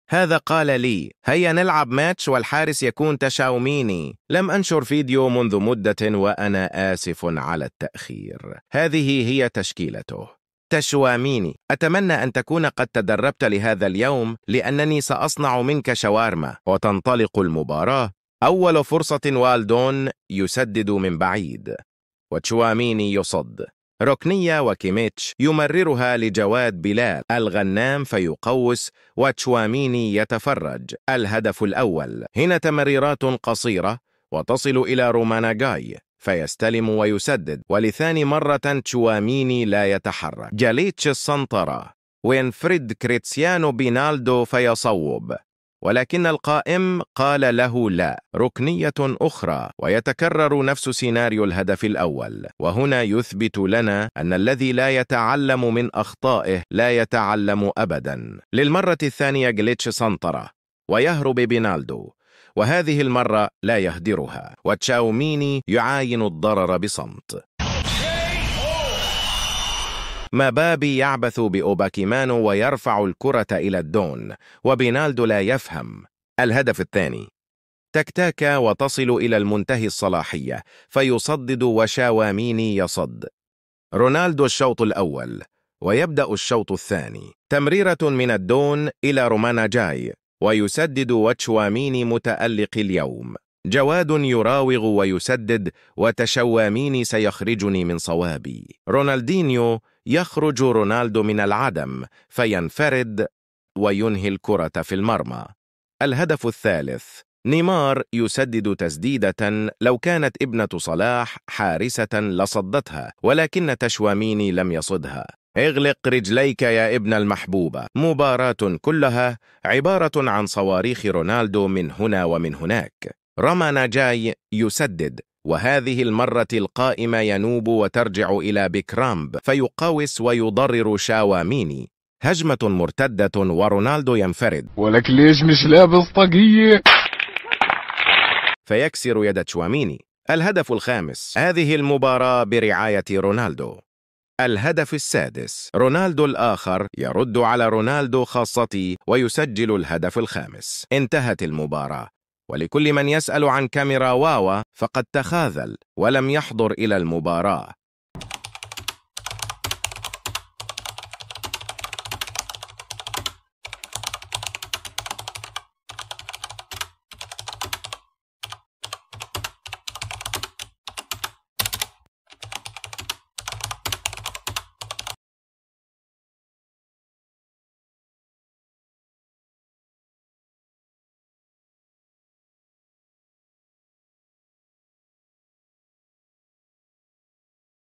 هذا قال لي: هيا نلعب ماتش والحارس يكون تشاوميني. لم أنشر فيديو منذ مدة وأنا آسف على التأخير. هذه هي تشكيلته: تشواميني: أتمنى أن تكون قد تدربت لهذا اليوم لأنني سأصنع منك شاورما. وتنطلق المباراة. أول فرصة والدون يسدد من بعيد وتشواميني يصد. ركنية وكيميتش يمررها لجواد بلال الغنام فيقوس وتشواميني يتفرج. الهدف الأول. هنا تمريرات قصيرة وتصل إلى روماناجاي فيستلم ويسدد، ولثاني مرة تشواميني لا يتحرك. جاليتش السنطرة وينفرد كريستيانو بينالدو فيصوب، ولكن القائم قال له لا. ركنية أخرى ويتكرر نفس سيناريو الهدف الأول، وهنا يثبت لنا أن الذي لا يتعلم من أخطائه لا يتعلم أبدا. للمرة الثانية جليتش سنطرة ويهرب بينالدو، وهذه المرة لا يهدرها، وتشاوميني يعاين الضرر بصمت. مبابي يعبث بأوباكيمانو ويرفع الكرة إلى الدون، وبينالدو لا يفهم. الهدف الثاني. تكتاكا وتصل إلى المنتهي الصلاحية فيصدد وشاواميني يصد. رونالدو الشوط الأول ويبدأ الشوط الثاني. تمريرة من الدون إلى روماناجاي ويسدد وتشواميني متألق اليوم. جواد يراوغ ويسدد وتشواميني سيخرجني من صوابي. رونالدينيو يخرج رونالدو من العدم فينفرد وينهي الكرة في المرمى. الهدف الثالث. نيمار يسدد تسديدة لو كانت ابنة صلاح حارسة لصدتها، ولكن تشواميني لم يصدها. اغلق رجليك يا ابن المحبوبة. مباراة كلها عبارة عن صواريخ رونالدو من هنا ومن هناك. روماناجاي يسدد، وهذه المرة القائمة ينوب وترجع إلى بيكرامب فيقاوس ويضرر شاواميني. هجمة مرتدة ورونالدو ينفرد. ولك ليش مش لابس طاقية؟ فيكسر يد تشواميني. الهدف الخامس. هذه المباراة برعاية رونالدو. الهدف السادس. رونالدو الآخر يرد على رونالدو خاصتي ويسجل الهدف الخامس. انتهت المباراة، ولكل من يسأل عن كاميرا واوا فقد تخاذل ولم يحضر إلى المباراة.